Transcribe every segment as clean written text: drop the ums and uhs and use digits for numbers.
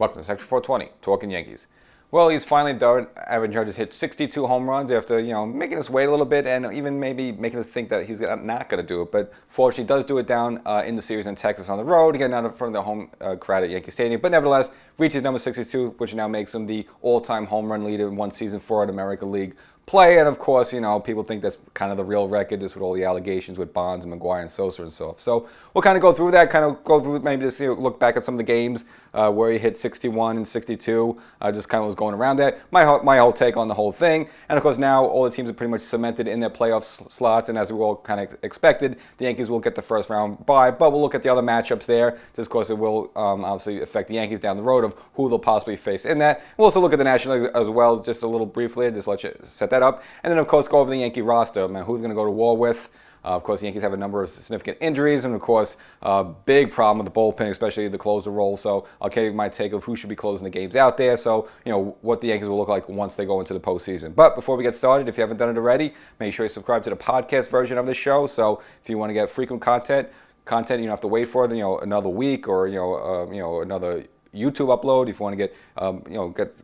Welcome to Section 420, Talkin Yankees. Well, he's finally done. Aaron Judge has hit 62 home runs after, making us wait a little bit and even maybe making us think that he's not going to do it. But fortunately, he does do it down in the series in Texas on the road, again, not in front of the home crowd at Yankee Stadium. But nevertheless, reaches number 62, which now makes him the all-time home run leader in one season for an American League play. And of course, people think that's kind of the real record, just with all the allegations with Bonds and McGuire and Sosa and so forth. So we'll kind of go through that, maybe just look back at some of the games where he hit 61 and 62, just kind of was going around that. My whole take on the whole thing. And of course, now all the teams are pretty much cemented in their playoff slots. And as we all kind of expected, the Yankees will get the first round bye. But we'll look at the other matchups there, just because it will obviously affect the Yankees down the road of who they'll possibly face in that. We'll also look at the National League as well, just a little briefly, just let you set that up. And then, of course, go over the Yankee roster, who's going to go to war with. Of course, the Yankees have a number of significant injuries, and of course, big problem with the bullpen, especially the closer role. So I'll give you my take of who should be closing the games out there. So, what the Yankees will look like once they go into the postseason. But before we get started, if you haven't done it already, make sure you subscribe to the podcast version of the show. So if you want to get frequent content, you don't have to wait for it, another week or another YouTube upload. If you want to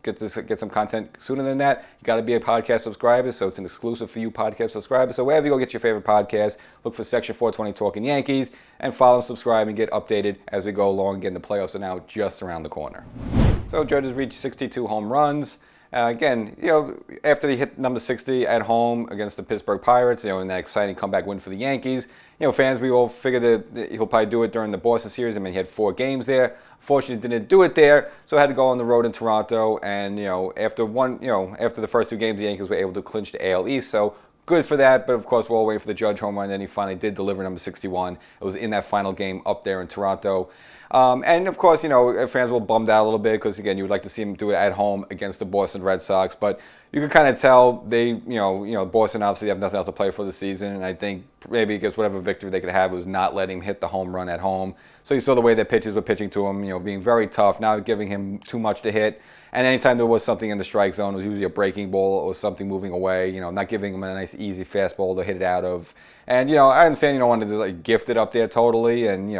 get some content sooner than that, you got to be a podcast subscriber. So it's an exclusive for you podcast subscribers. So wherever you go get your favorite podcast, look for Section 420 Talkin Yankees and follow, subscribe, and get updated as we go along. Again, the playoffs are now just around the corner. So Judge has reached 62 home runs. Again, after he hit number 60 at home against the Pittsburgh Pirates, in that exciting comeback win for the Yankees, fans, we all figured that he'll probably do it during the Boston series. He had 4 games there. Fortunately, didn't do it there, so had to go on the road in Toronto. And after the first 2 games, the Yankees were able to clinch the AL East. So good for that. But of course, we're all waiting for the Judge home run, and then he finally did deliver number 61. It was in that final game up there in Toronto. And of course, fans were bummed out a little bit because, again, you would like to see him do it at home against the Boston Red Sox. But you can kind of tell Boston obviously have nothing else to play for the season. And I think maybe because whatever victory they could have was not letting him hit the home run at home. So you saw the way their pitchers were pitching to him, being very tough, not giving him too much to hit. And anytime there was something in the strike zone, it was usually a breaking ball or something moving away, not giving him a nice, easy fastball to hit it out of. And, I understand you don't want to just gift it up there totally. And,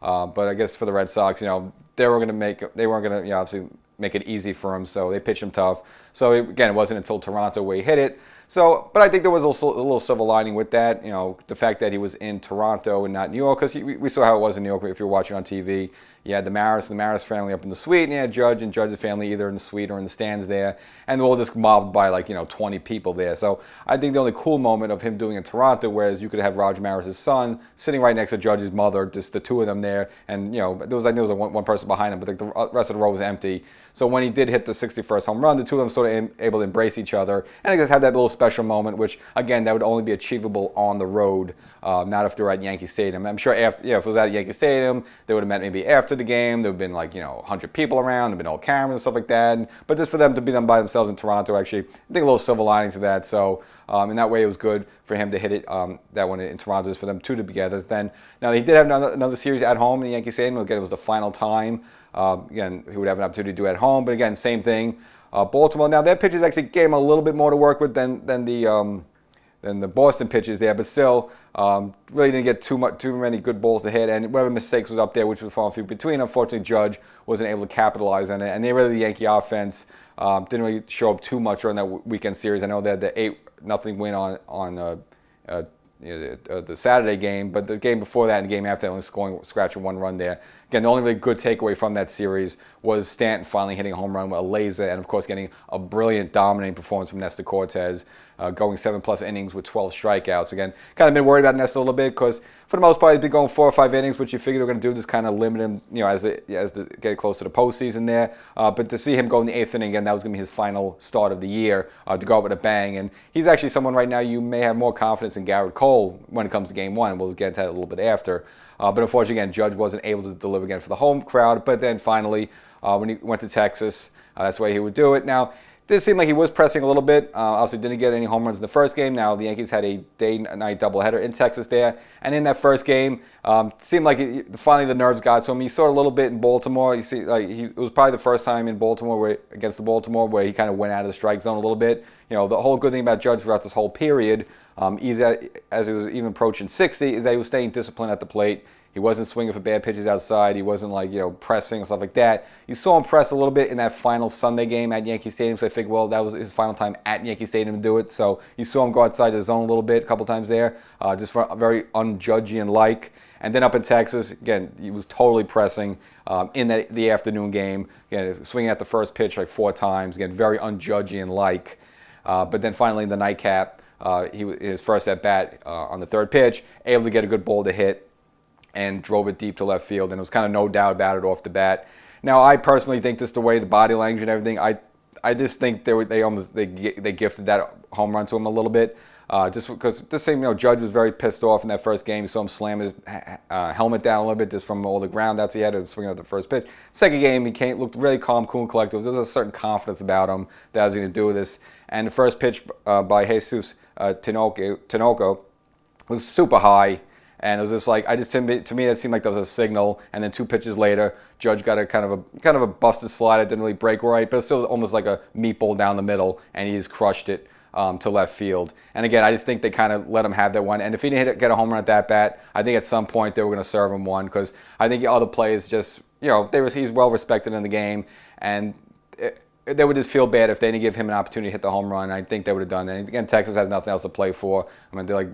but I guess for the Red Sox, they weren't going to obviously make it easy for him. So they pitched him tough. So again, it wasn't until Toronto where he hit it. So, but I think there was also a little silver lining with that, the fact that he was in Toronto and not New York, because we saw how it was in New York if you're watching on TV. You had the Maris family up in the suite, and you had Judge and Judge's family either in the suite or in the stands there, and they were all just mobbed by 20 people there. So I think the only cool moment of him doing it in Toronto, whereas you could have Roger Maris' son sitting right next to Judge's mother, just the 2 of them there, and there was one person behind him, but the rest of the row was empty. So when he did hit the 61st home run, the 2 of them sort of able to embrace each other, and I guess have that little special moment, which again that would only be achievable on the road, not if they're at Yankee Stadium. I'm sure if it was at Yankee Stadium, they would have met maybe after the game. There would have been 100 people around, there'd been all cameras and stuff like that. But just for them to be done by themselves in Toronto, actually, I think a little silver lining to that. So in that way, it was good for him to hit it that one in Toronto, just for them 2 to be together. Then now he did have another series at home in Yankee Stadium. Again, it was the final time. Again, he would have an opportunity to do it at home, but again, same thing. Baltimore. Now their pitchers actually gave him a little bit more to work with than the Boston pitchers there, but still really didn't get too many good balls to hit, and whatever mistakes was up there, which was far and few between. Unfortunately, Judge wasn't able to capitalize on it, and the Yankee offense didn't really show up too much during that weekend series. I know they had the 8-0 win on the Saturday game, but the game before that and the game after that, only scratching 1 run there. Again, the only really good takeaway from that series was Stanton finally hitting a home run with a laser, and of course getting a brilliant, dominating performance from Nestor Cortes, going 7+ innings with 12 strikeouts. Again, kind of been worried about Nestor a little bit because for the most part he's been going 4 or 5 innings, which you figure they're going to do, just kind of limit him, as they get close to the postseason there. But to see him go in the 8th inning again, that was going to be his final start of the year, to go out with a bang. And he's actually someone right now you may have more confidence in Garrett Cole when it comes to Game 1. We'll get into that a little bit after. But unfortunately, again, Judge wasn't able to deliver again for the home crowd. But then finally, when he went to Texas, that's why he would do it. Now, it did seem like he was pressing a little bit. Obviously, didn't get any home runs in the first game. Now, the Yankees had a day-night doubleheader in Texas there. And in that first game, seemed like finally the nerves got to him. He saw it a little bit in Baltimore. You see, it was probably the first time in Baltimore against Baltimore where he kind of went out of the strike zone a little bit. The whole good thing about Judge throughout this whole period, as he was even approaching 60, is that he was staying disciplined at the plate. He wasn't swinging for bad pitches outside. He wasn't like, pressing and stuff like that. You saw him press a little bit in that final Sunday game at Yankee Stadium. So I figured, well, that was his final time at Yankee Stadium to do it. So you saw him go outside the zone a little bit, a couple times there, just for very unjudgy-like. And then up in Texas, again, he was totally pressing in the afternoon game. Again, swinging at the first pitch like 4 times. Again, very unjudgy-like. But then finally in the nightcap, his first at-bat on the third pitch, able to get a good ball to hit and drove it deep to left field. And there was kind of no doubt about it off the bat. Now, I personally think just the way the body language and everything, I just think they gifted that home run to him a little bit. Just because this same, Judge was very pissed off in that first game. You saw him slam his helmet down a little bit just from all the ground outs he had and swinging at the first pitch. Second game, he looked really calm, cool, and collected. There was a certain confidence about him that I was going to do with this. And the first pitch by Jesus Tinoco was super high. And it was just like, to me, that seemed like that was a signal. And then 2 pitches later, Judge got a kind of a busted slide. It didn't really break right, but it still was almost like a meatball down the middle, and he just crushed it to left field. And again, I just think they kind of let him have that one. And if he didn't get a home run at that bat, I think at some point they were going to serve him one, because I think the other players just, he's well respected in the game, and they would just feel bad if they didn't give him an opportunity to hit the home run. I think they would have done that. And again, Texas has nothing else to play for. I mean, they're like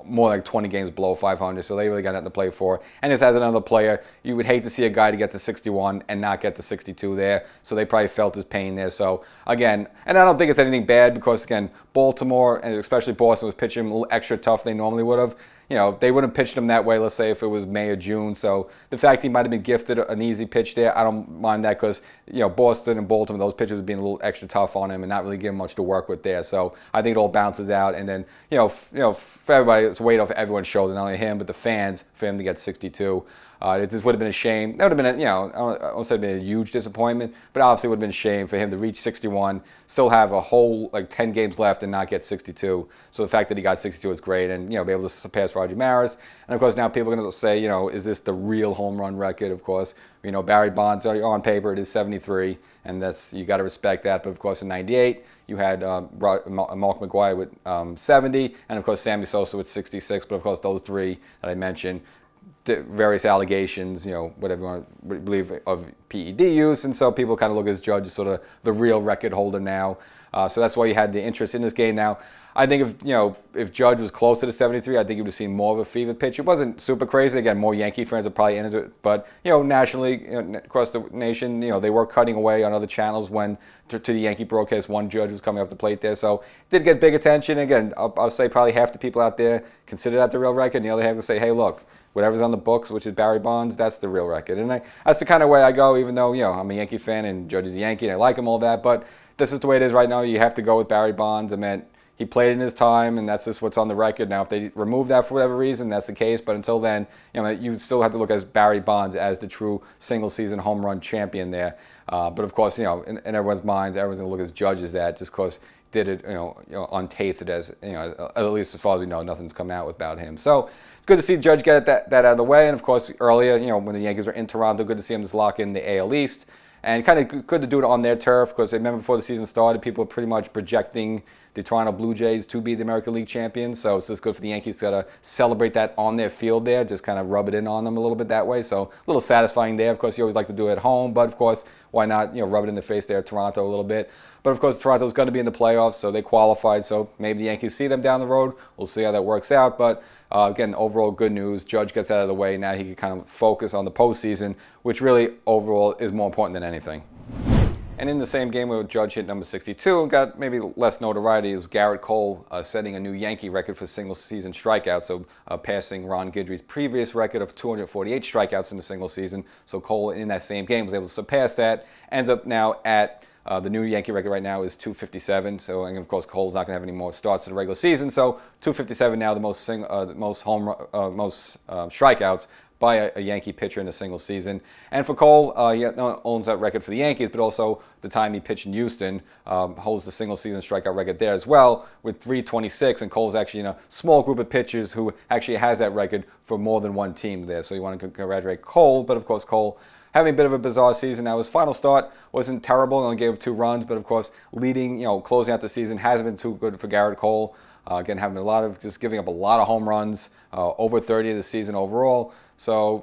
more like 20 games below 500, so they really got nothing to play for. And just as another player, you would hate to see a guy to get to 61 and not get to 62 there, so they probably felt his pain there. So again, and I don't think it's anything bad, because again, Baltimore and especially Boston was pitching a little extra tough than they normally would have. They wouldn't have pitched him that way, let's say, if it was May or June. So the fact he might have been gifted an easy pitch there, I don't mind that, because, Boston and Baltimore, those pitchers being a little extra tough on him and not really giving much to work with there. So I think it all bounces out. And then, for everybody, it's weight off everyone's shoulder, not only him, but the fans, for him to get 62. It just would have been a shame. That would have been, I won't say it'd been a huge disappointment, but obviously it would have been a shame for him to reach 61, still have a whole 10 games left and not get 62. So the fact that he got 62 is great, and be able to surpass Roger Maris. And of course now people are going to say, is this the real home run record? Of course, Barry Bonds on paper it is 73, and you got to respect that. But of course in '98 you had Mark McGwire with 70, and of course Sammy Sosa with 66. But of course those 3 that I mentioned, various allegations, whatever you want to believe, of PED use, and so people kind of look at Judge as sort of the real record holder now. So that's why you had the interest in this game. Now, I think if Judge was closer to 73, I think you would have seen more of a fever pitch. It wasn't super crazy. Again, more Yankee fans are probably into it, but nationally, across the nation, they were cutting away on other channels when to the Yankee broadcast one Judge was coming up the plate there. So it did get big attention. Again, I'll say probably half the people out there consider that the real record, and the other half will say, hey, look, whatever's on the books, which is Barry Bonds, that's the real record. And that's the kind of way I go, even though, I'm a Yankee fan and Judge is a Yankee and I like him, all that. But this is the way it is right now. You have to go with Barry Bonds. I mean, he played in his time, and that's just what's on the record. Now, if they remove that for whatever reason, that's the case. But until then, you still have to look at Barry Bonds as the true single-season home run champion there. But of course, in everyone's minds, everyone's going to look at Judge as that, just because did it, untaped as, at least as far as we know, nothing's come out about him. So good to see Judge get that out of the way. And of course, earlier, when the Yankees were in Toronto, good to see him just lock in the AL East. And kind of good to do it on their turf, because I remember before the season started, people were pretty much projecting the Toronto Blue Jays to be the American League champions. So it's just good for the Yankees to celebrate that on their field there, just kind of rub it in on them a little bit that way. So a little satisfying there. Of course, you always like to do it at home, but of course, why not rub it in the face there at Toronto a little bit. But of course, Toronto's going to be in the playoffs, so they qualified. So maybe the Yankees see them down the road. We'll see how that works out. But again, overall good news. Judge gets out of the way. Now he can kind of focus on the postseason, which really overall is more important than anything. And in the same game where Judge hit number 62 and got maybe less notoriety, it was Garrett Cole setting a new Yankee record for single-season strikeouts, so passing Ron Guidry's previous record of 248 strikeouts in a single season. So Cole, in that same game, was able to surpass that. Ends up now at the new Yankee record right now is 257. So, and of course, Cole's not going to have any more starts in the regular season. So 257 now, the most strikeouts by a Yankee pitcher in a single season. And for Cole, he not only owns that record for the Yankees, but also the time he pitched in Houston, holds the single season strikeout record there as well with 326. And Cole's actually in a small group of pitchers who actually has that record for more than one team there. So you want to congratulate Cole, but of course Cole having a bit of a bizarre season. Now his final start wasn't terrible, only gave up 2 runs, but of course closing out the season hasn't been too good for Garrett Cole. Again, having just giving up a lot of home runs, over 30 of the season overall. So,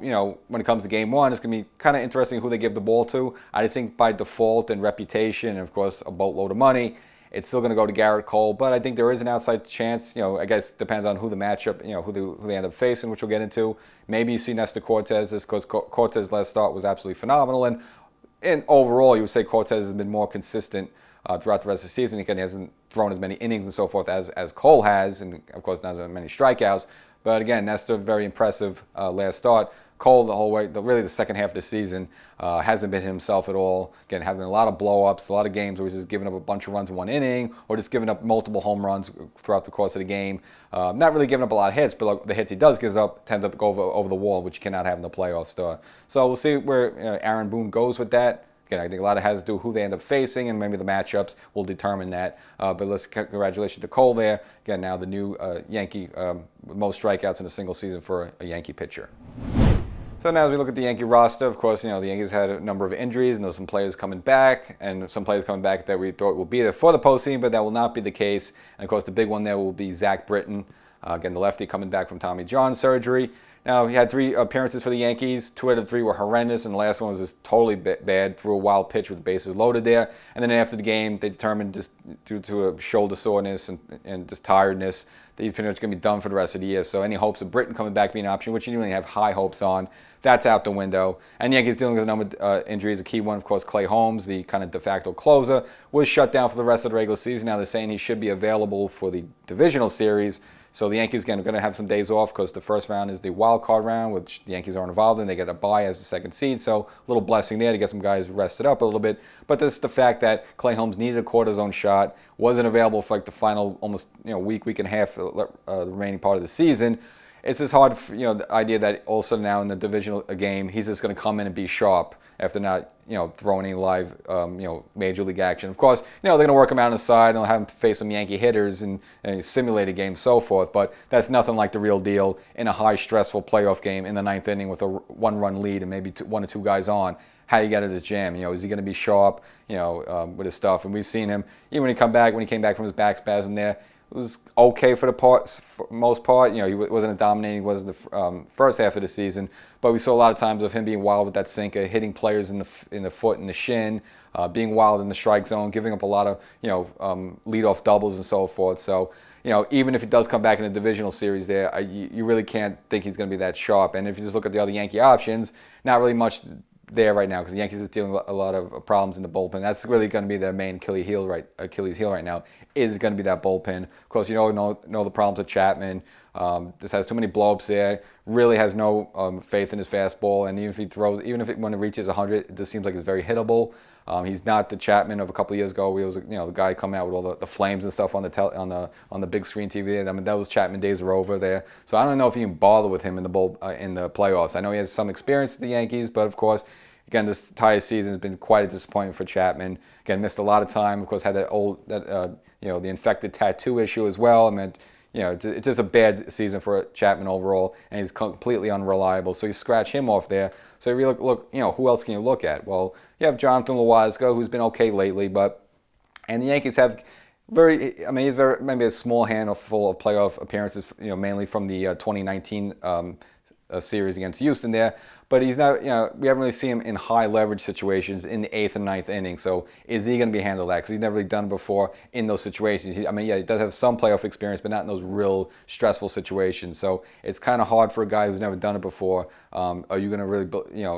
when it comes to game one, it's going to be kind of interesting who they give the ball to. I just think by default and reputation, and of course a boatload of money, it's still going to go to Garrett Cole. But I think there is an outside chance. I guess it depends on who the matchup, who they end up facing, which we'll get into. Maybe you see Nestor Cortes, because Cortes' last start was absolutely phenomenal. And overall, you would say Cortes has been more consistent throughout the rest of the season. He hasn't thrown as many innings and so forth as Cole has, and of course not as many strikeouts. But again, Nestor, very impressive last start. Cole, the whole way, really the second half of the season, hasn't been himself at all. Again, having a lot of blow-ups, a lot of games where he's just giving up a bunch of runs in one inning, or just giving up multiple home runs throughout the course of the game. Not really giving up a lot of hits, but the hits he does give up tend to go over the wall, which you cannot have in the playoffs. So we'll see where Aaron Boone goes with that. Again, I think a lot of it has to do with who they end up facing, and maybe the matchups will determine that. But let's congratulations to Cole there. Again, now the new Yankee with most strikeouts in a single season for a Yankee pitcher. So now as we look at the Yankee roster, of course, the Yankees had a number of injuries, and there's some players coming back, and some players coming back that we thought will be there for the postseason, but that will not be the case. And of course, the big one there will be Zach Britton, again, the lefty coming back from Tommy John surgery. Now, he had 3 appearances for the Yankees. 2 out of the 3 were horrendous, and the last one was just totally bad. Threw a wild pitch with the bases loaded there. And then after the game, they determined, just due to a shoulder soreness and just tiredness, that he's pretty much going to be done for the rest of the year. So any hopes of Britton coming back being an option, which you really have high hopes on, that's out the window. And the Yankees dealing with a number of injuries. A key one, of course, Clay Holmes, the kind of de facto closer, was shut down for the rest of the regular season. Now they're saying he should be available for the divisional series. So the Yankees, again, are going to have some days off because the first round is the wild card round, which the Yankees aren't involved in. They get a bye as the second seed, so a little blessing there to get some guys rested up a little bit. But this is the fact that Clay Holmes needed a cortisone shot, wasn't available for like the final almost week and a half, the remaining part of the season. It's just hard, the idea that also now in the divisional game, he's just going to come in and be sharp after not, throwing any live, major league action. Of course, they're going to work him out on the side and they'll have him face some Yankee hitters and simulated games, so forth. But that's nothing like the real deal in a high, stressful playoff game in the 9th inning with a 1-run lead and maybe 1 or 2 guys on. How you get at his jam? Is he going to be sharp, with his stuff? And we've seen him even when he came back from his back spasm there. It was okay for the most part. He wasn't as dominating as the first half of the season, but we saw a lot of times of him being wild with that sinker, hitting players in the foot and the shin, being wild in the strike zone, giving up a lot of leadoff doubles and so forth. So even if he does come back in the divisional series, you really can't think he's going to be that sharp. And if you just look at the other Yankee options, not really much there right now because the Yankees are dealing with a lot of problems in the bullpen. That's really going to be their main Achilles heel right now, is going to be that bullpen. Of course, know the problems with Chapman. Just has too many blowups there. Really has no faith in his fastball, and even when it reaches 100, it just seems like it's very hittable. He's not the Chapman of a couple of years ago. He was, the guy coming out with all the flames and stuff on the big screen TV. I mean, those Chapman days are over there. So I don't know if you can bother with him in the playoffs. I know he has some experience with the Yankees, but of course, again, this entire season has been quite a disappointment for Chapman. Again, missed a lot of time. Of course, had the infected tattoo issue as well. I mean, it's just a bad season for Chapman overall, and he's completely unreliable. So you scratch him off there. So you look, who else can you look at? Well, you have Jonathan Loáisiga, who's been okay lately, and the Yankees have he's maybe a small handful of playoff appearances, mainly from the 2019 series against Houston there. But he's not, we haven't really seen him in high leverage situations in the 8th and 9th inning. So is he going to be handled that? Because he's never really done it before in those situations. He does have some playoff experience, but not in those real stressful situations. So it's kind of hard for a guy who's never done it before. Are you going to really,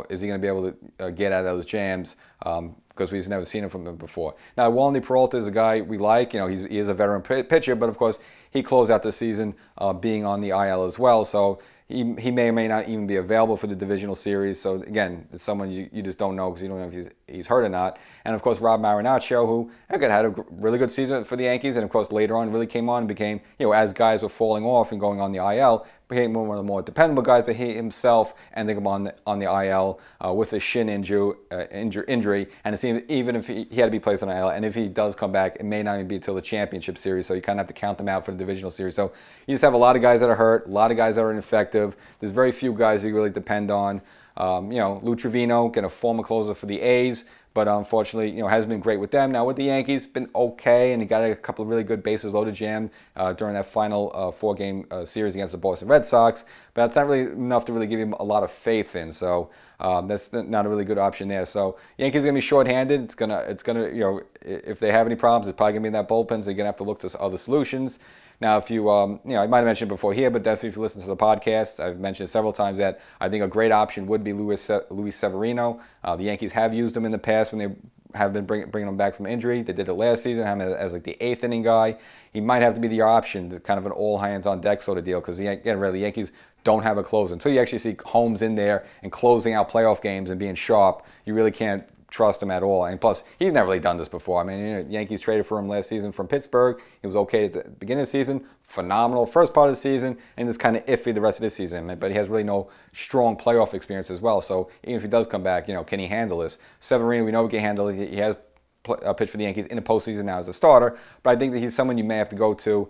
is he going to be able to get out of those jams? Because we've never seen him from them before. Now, Wandy Peralta is a guy we like. He is a veteran pitcher, but of course, he closed out the season being on the IL as well. So he may or may not even be available for the divisional series. So again, it's someone you just don't know because you don't know if he's hurt or not. And of course, Rob Marinaccio, who again had a really good season for the Yankees, and of course later on really came on and became, as guys were falling off and going on the IL, became one of the more dependable guys. But he himself ending up on the IL with a shin injury, and it seems even if he had to be placed on IL, and if he does come back, it may not even be until the championship series. So you kind of have to count them out for the divisional series. So you just have a lot of guys that are hurt, a lot of guys that are ineffective. There's very few guys you really depend on. Lou Trevino, getting a former closer for the A's, but unfortunately, hasn't been great with them. Now with the Yankees, been okay, and he got a couple of really good bases loaded jam during that final 4-game series against the Boston Red Sox. But that's not really enough to really give him a lot of faith in. So that's not a really good option there. So Yankees are gonna be shorthanded. It's gonna if they have any problems, it's probably gonna be in that bullpen. So you're gonna have to look to other solutions. Now, if you, I might have mentioned it before here, but definitely if you listen to the podcast, I've mentioned several times that I think a great option would be Luis Severino. The Yankees have used him in the past when they have been bringing him back from injury. They did it last season, have him as like the 8th inning guy. He might have to be the option, kind of an all hands on deck sort of deal, because again, really, the Yankees don't have a closer. Until you actually see Holmes in there and closing out playoff games and being sharp, you really can't trust him at all. And plus, he's never really done this before. I mean, Yankees traded for him last season from Pittsburgh. He was okay at the beginning of the season, phenomenal first part of the season, and it's kind of iffy the rest of this season. But he has really no strong playoff experience as well. So even if he does come back, can he handle this? Severino, we know he can handle it. He has pitched for the Yankees in the postseason now as a starter, but I think that he's someone you may have to go to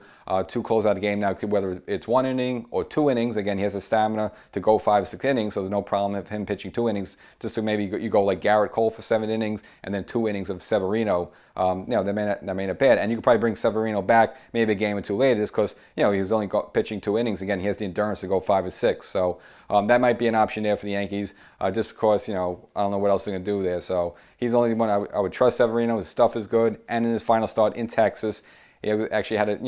close out a game now, whether it's 1 inning or 2 innings. Again, he has the stamina to go 5 or 6 innings, so there's no problem of him pitching 2 innings, just to maybe you go like Garrett Cole for 7 innings and then 2 innings of Severino. That may not bad, and you could probably bring Severino back maybe a game or 2 later, just because he was only pitching 2 innings. Again, he has the endurance to go 5 or 6, so that might be an option there for the Yankees, just because I don't know what else they're gonna do there. So he's the only one I would trust. Severino, his stuff is good, and in his final start in Texas, he actually had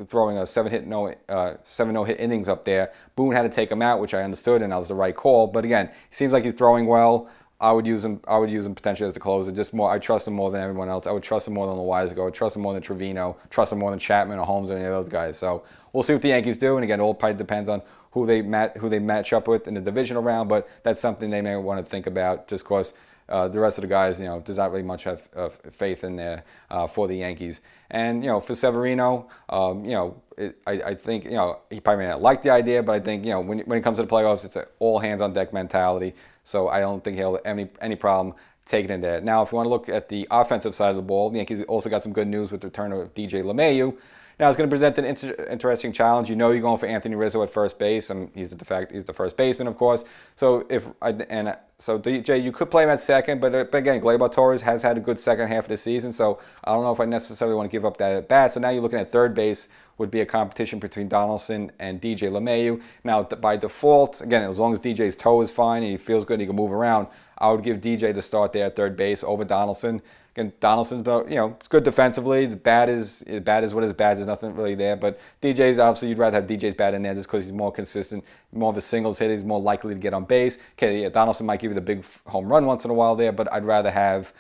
throwing a 7 no-hit innings up there. Boone had to take him out, which I understood, and that was the right call. But again, he seems like he's throwing well. I would use him potentially as the closer. I trust him more than everyone else. I would trust him more than Loizaga. I would trust him more than Trevino. Trust him more than Chapman or Holmes or any of those guys. So we'll see what the Yankees do. And again, it all probably depends on who they match up with in the divisional round. But that's something they may want to think about, just because the rest of the guys, does not really much have faith in there for the Yankees. And for Severino, I think he probably may not like the idea, but I think when it comes to the playoffs, it's an all hands on deck mentality. So I don't think he'll have any problem taking it there. Now, if you want to look at the offensive side of the ball, the Yankees also got some good news with the return of DJ LeMahieu. Now, it's going to present an interesting challenge. You're going for Anthony Rizzo at first base. He's the first baseman, of course. So DJ, you could play him at second, but again, Gleyber Torres has had a good second half of the season, so I don't know if I necessarily want to give up that at bat. So now you're looking at third base would be a competition between Donaldson and DJ LeMahieu. Now, by default, again, as long as DJ's toe is fine and he feels good, he can move around, I would give DJ the start there at third base over Donaldson. Again, Donaldson's, it's good defensively. The bat is what his bat is. Nothing really there. But DJ's, obviously, you'd rather have DJ's bat in there just because he's more consistent, more of a singles hitter. He's more likely to get on base. Okay, yeah, Donaldson might give you the big home run once in a while there, but I'd rather have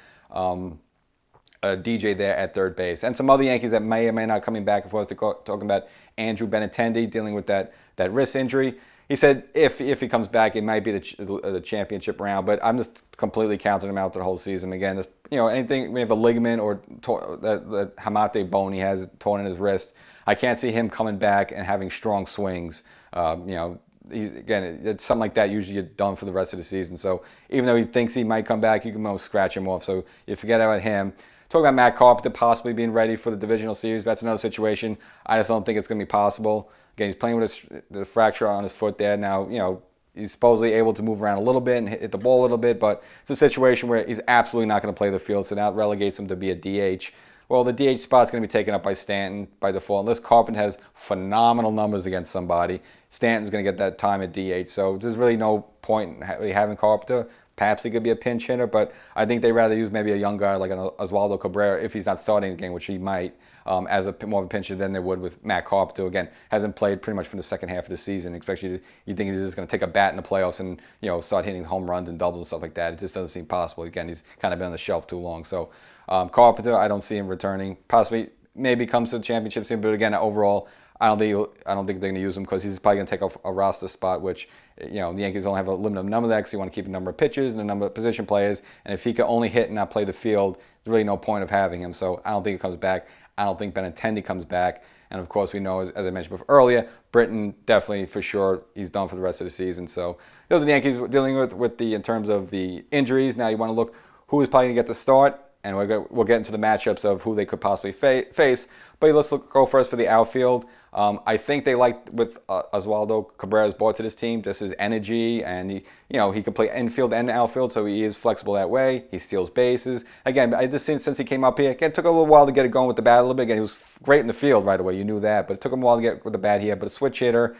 DJ there at third base. And some other Yankees that may or may not coming back. If I was talking about Andrew Benintendi dealing with that wrist injury. He said if he comes back, it might be the championship round, but I'm just completely counting him out the whole season. Again, anything, we have a ligament or the hamate bone he has torn in his wrist. I can't see him coming back and having strong swings. Again, it's something like that. Usually you're done for the rest of the season. So even though he thinks he might come back, you can almost scratch him off. So you forget about him. Talking about Matt Carpenter possibly being ready for the divisional series, that's another situation. I just don't think it's going to be possible. Again, he's playing with the fracture on his foot there. Now, he's supposedly able to move around a little bit and hit the ball a little bit, but it's a situation where he's absolutely not going to play the field, so that relegates him to be a DH. Well, the DH spot's going to be taken up by Stanton by default. Unless Carpenter has phenomenal numbers against somebody, Stanton's going to get that time at DH, so there's really no point in really having Carpenter. Perhaps he could be a pinch hitter, but I think they'd rather use maybe a young guy like an Oswaldo Cabrera if he's not starting the game, which he might, as more of a pinch hitter than they would with Matt Carpenter. Again, hasn't played pretty much for the second half of the season. Especially you think he's just going to take a bat in the playoffs and start hitting home runs and doubles and stuff like that. It just doesn't seem possible. Again, he's kind of been on the shelf too long. So Carpenter, I don't see him returning. Possibly, maybe comes to the championship soon, but again, overall, I don't think they're going to use him because he's probably going to take a roster spot, which the Yankees only have a limited number of that because you want to keep a number of pitchers and a number of position players. And if he can only hit and not play the field, there's really no point of having him. So I don't think he comes back. I don't think Benintendi comes back. And of course, we know, as I mentioned before earlier, Britton definitely for sure he's done for the rest of the season. So those are the Yankees dealing with in terms of the injuries. Now you want to look who is probably going to get the start, and we'll get into the matchups of who they could possibly face. But let's go first for the outfield. I think they like with Oswaldo Cabrera's brought to this team. This is energy, and he can play infield and outfield, so he is flexible that way. He steals bases. Again, I just seen since he came up here, again, it took a little while to get it going with the bat a little bit. Again, he was great in the field right away. You knew that, but it took him a while to get with the bat here. But a switch hitter.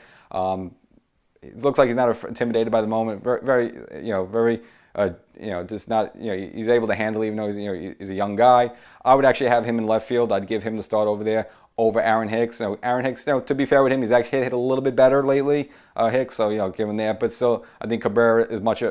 It looks like he's not intimidated by the moment. Very, just not, he's able to handle it, even though he's a young guy. I would actually have him in left field. I'd give him the start over there over Aaron Hicks. Aaron Hicks, to be fair with him, he's actually hit a little bit better lately, Hicks, so, give him that. But still, I think Cabrera is much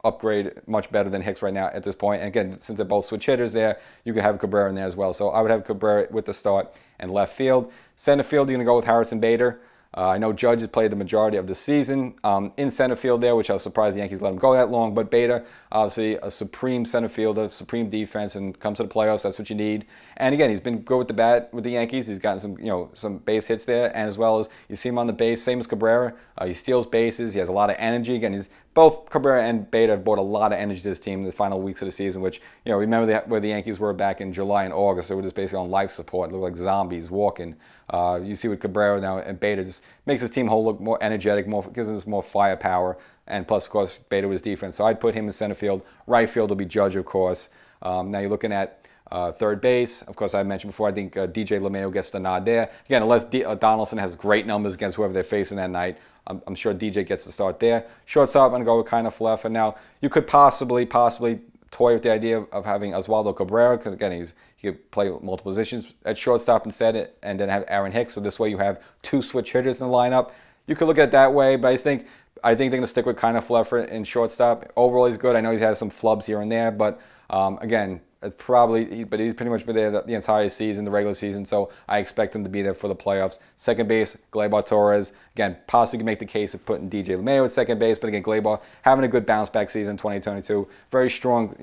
upgrade, much better than Hicks right now at this point. And again, since they're both switch hitters there, you could have Cabrera in there as well. So I would have Cabrera with the start and left field. Center field, you're going to go with Harrison Bader. I know Judge has played the majority of the season in center field there, which I was surprised the Yankees let him go that long. But Bader, obviously a supreme center fielder, supreme defense, and comes to the playoffs, that's what you need. And again, he's been good with the bat with the Yankees. He's gotten some base hits there, and as well as you see him on the base, same as Cabrera. He steals bases. He has a lot of energy. Again, both Cabrera and Bader have brought a lot of energy to this team in the final weeks of the season, which, remember where the Yankees were back in July and August. They were just basically on life support, looked like zombies walking. You see with Cabrera now, and Bader just makes his team whole look more energetic, gives us more firepower, and plus, of course, Bader was defense. So I'd put him in center field. Right field will be Judge, of course. Now you're looking at third base. Of course, I mentioned before, I think DJ LeMayo gets the nod there. Again, unless Donaldson has great numbers against whoever they're facing that night, I'm sure DJ gets the start there. Shortstop, I'm going to go with kind of Fleff. And now you could possibly toy with the idea of having Oswaldo Cabrera, because again, he could play multiple positions at shortstop instead, and then have Aaron Hicks. So this way you have two switch hitters in the lineup. You could look at it that way, but I think they're going to stick with kind of Fluffer in shortstop. Overall, he's good. I know he's had some flubs here and there, but again, it's but he's pretty much been there the entire season, the regular season, so I expect him to be there for the playoffs. Second base, Gleyber Torres. Again, possibly can make the case of putting DJ LeMayo at second base, but again, Gleyber having a good bounce back season in 2022. Very strong,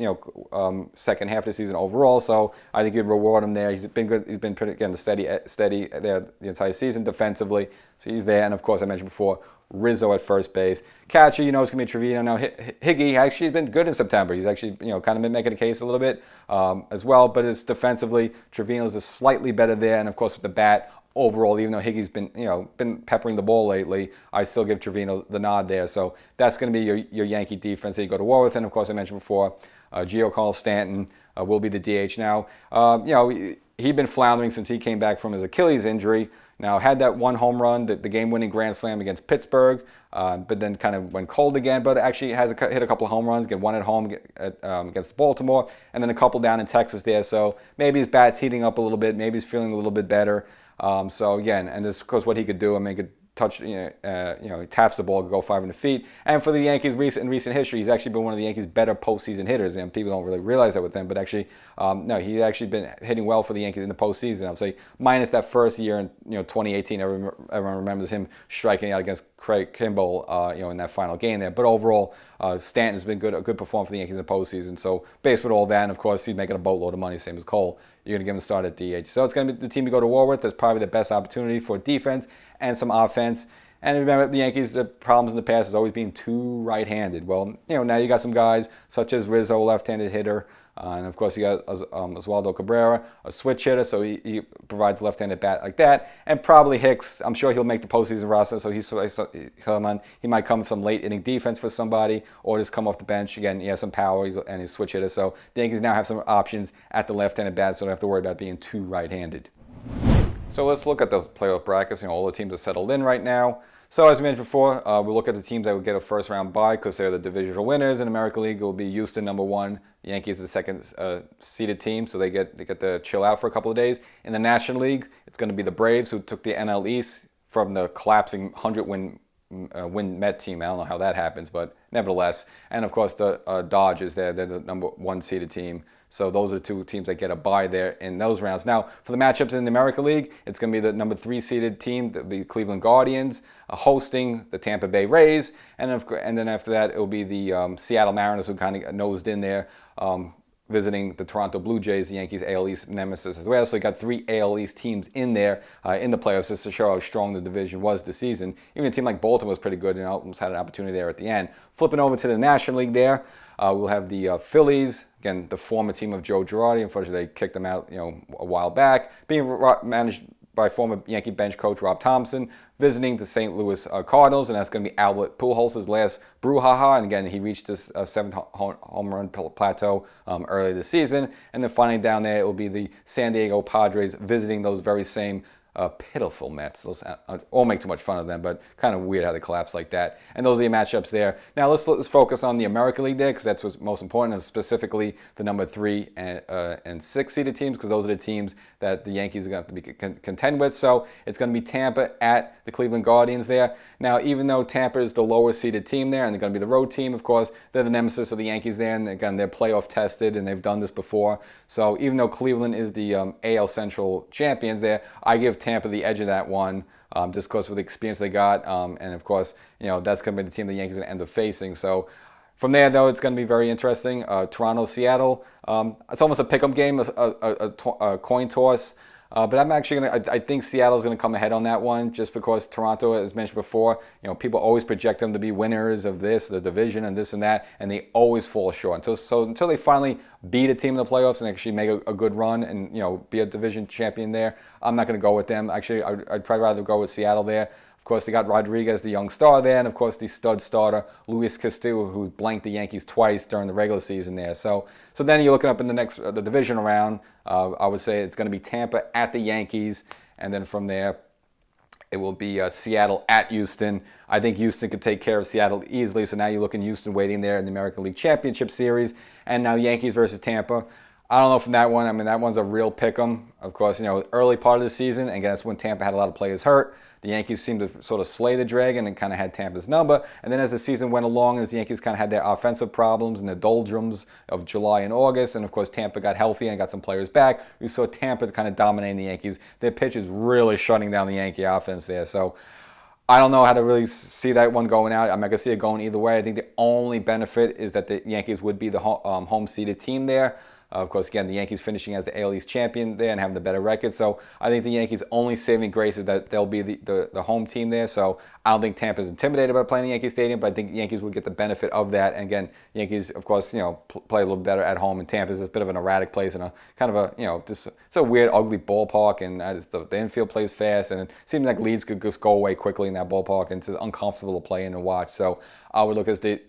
second half of the season overall, so I think you'd reward him there. He's been good. He's been pretty, again, steady there the entire season defensively, so he's there. And of course, I mentioned before, Rizzo at first base. Catcher, it's going to be Trevino. Now, Higgy actually has been good in September. He's actually, kind of been making a case a little bit as well, but it's defensively, Trevino's is slightly better there. And of course, with the bat, overall, even though Higgy's been peppering the ball lately, I still give Trevino the nod there. So that's going to be your Yankee defense that you go to war with. And of course, I mentioned before, Giancarlo Stanton will be the DH now. He'd been floundering since he came back from his Achilles injury. Now, had that one home run, the game-winning grand slam against Pittsburgh, but then kind of went cold again, but actually hit a couple of home runs, get one at home against Baltimore, and then a couple down in Texas there. So maybe his bat's heating up a little bit. Maybe he's feeling a little bit better. So again, and this is, of course, what he could do. I mean, he could touch, he taps the ball, could go 500 feet. And for the Yankees in recent history, he's actually been one of the Yankees' better postseason hitters. And people don't really realize that with him, but actually, no, he's actually been hitting well for the Yankees in the postseason. I would say minus that first year in 2018. Everyone remembers him striking out against Craig Kimbrell, in that final game there. But overall, Stanton's been a good performer for the Yankees in the postseason. So based with all that, and of course, he's making a boatload of money, same as Cole. You're going to give him a start at DH. So it's going to be the team to go to war with. That's probably the best opportunity for defense and some offense. And remember, the Yankees, the problems in the past is always being too right-handed. Well, now you got some guys such as Rizzo, left-handed hitter. And of course, you got Oswaldo Cabrera, a switch hitter, so he provides a left-handed bat like that. And probably Hicks, I'm sure he'll make the postseason roster, so he might come from late-inning defense for somebody, or just come off the bench. Again, he has some power, and he's a switch hitter. So the Yankees now have some options at the left-handed bat, so they don't have to worry about being too right-handed. So let's look at the playoff brackets. All the teams are settled in right now. So as we mentioned before, we'll look at the teams that would get a first-round bye because they're the divisional winners. In American League, it will be Houston ‹1. The Yankees are the second seeded team, so they get to chill out for a couple of days. In the National League, it's going to be the Braves, who took the NL East from the collapsing 100-win Met team. I don't know how that happens, but nevertheless. And of course, the Dodgers, they're the #1 seeded team. So those are two teams that get a bye there in those rounds. Now, for the matchups in the American League, it's going to be the #3 seeded team, the Cleveland Guardians, hosting the Tampa Bay Rays. And then after that, it will be the Seattle Mariners, who kind of nosed in there, visiting the Toronto Blue Jays, the Yankees' AL East nemesis as well. So you got 3 AL East teams in there in the playoffs, just to show how strong the division was this season. Even a team like Baltimore was pretty good and almost had an opportunity there at the end. Flipping over to the National League there, we'll have the Phillies, again, the former team of Joe Girardi. Unfortunately, they kicked them out, a while back. Being managed by former Yankee bench coach Rob Thompson, visiting the St. Louis Cardinals, and that's going to be Albert Pujols' last brouhaha. And again, he reached this seventh home run plateau early this season. And then finally down there, it will be the San Diego Padres visiting those very same pitiful Mets. I won't make too much fun of them, but kind of weird how they collapse like that. And those are your matchups there. Now let's focus on the American League there, because that's what's most important, and specifically the number 3 and 6 seeded teams, because those are the teams that the Yankees are going to have to be contend with. So it's going to be Tampa at the Cleveland Guardians there. Now, even though Tampa is the lower seeded team there, and they're going to be the road team, of course, they're the nemesis of the Yankees there, and again, they're playoff tested, and they've done this before. So even though Cleveland is the AL Central champions there, I give Tampa the edge of that one, just because of the experience they got, and of course, that's going to be the team the Yankees are going to end up facing. So from there, though, it's going to be very interesting. Toronto, Seattle, it's almost a pick-em game, a coin toss. But I'm actually I think Seattle's going to come ahead on that one, just because Toronto, as mentioned before, people always project them to be winners of the division and this and that, and they always fall short. Until they finally beat a team in the playoffs and actually make a good run and be a division champion there, I'm not going to go with them. Actually, I'd probably rather go with Seattle there. Of course, they got Rodriguez, the young star there, and of course the stud starter, Luis Castillo, who blanked the Yankees twice during the regular season there. So then you're looking up in the division round. I would say it's going to be Tampa at the Yankees, and then from there it will be Seattle at Houston. I think Houston could take care of Seattle easily, so now you're looking Houston waiting there in the American League Championship Series, and now Yankees versus Tampa. I don't know from that one. I mean, that one's a real pick-em. Of course, early part of the season, and again, that's when Tampa had a lot of players hurt. The Yankees seemed to sort of slay the dragon and kind of had Tampa's number. And then as the season went along, as the Yankees kind of had their offensive problems and the doldrums of July and August, and of course Tampa got healthy and got some players back, we saw Tampa kind of dominating the Yankees. Their pitch is really shutting down the Yankee offense there. So I don't know how to really see that one going out. I'm not going to see it going either way. I think the only benefit is that the Yankees would be the home-seeded team there. Of course, again, the Yankees finishing as the AL East champion there and having the better record. So I think the Yankees' only saving grace is that they'll be the home team there. So I don't think Tampa's intimidated by playing the Yankee Stadium, but I think the Yankees would get the benefit of that. And again, Yankees, of course, play a little better at home, and Tampa's a bit of an erratic place and a kind of a, just it's a weird, ugly ballpark, and the infield plays fast, and it seems like leads could just go away quickly in that ballpark, and it's just uncomfortable to play in and watch. So I would look as the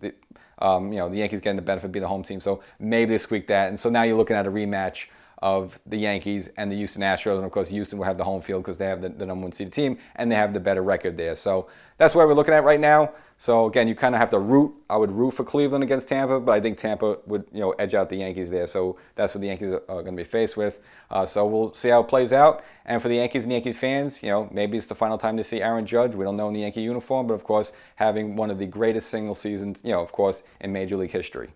Yankees getting the benefit of being the home team, so maybe they squeak that. And so now you're looking at a rematch of the Yankees and the Houston Astros, and of course Houston will have the home field because they have the number 1 seed team and they have the better record there. So that's where we're looking at right now. So again, you kind of have to root. I would root for Cleveland against Tampa, but I think Tampa would edge out the Yankees there. So that's what the Yankees are going to be faced with. So we'll see how it plays out. And for the Yankees and Yankees fans, maybe it's the final time to see Aaron Judge. We don't know in the Yankee uniform, but of course having one of the greatest single seasons, of course, in Major League history.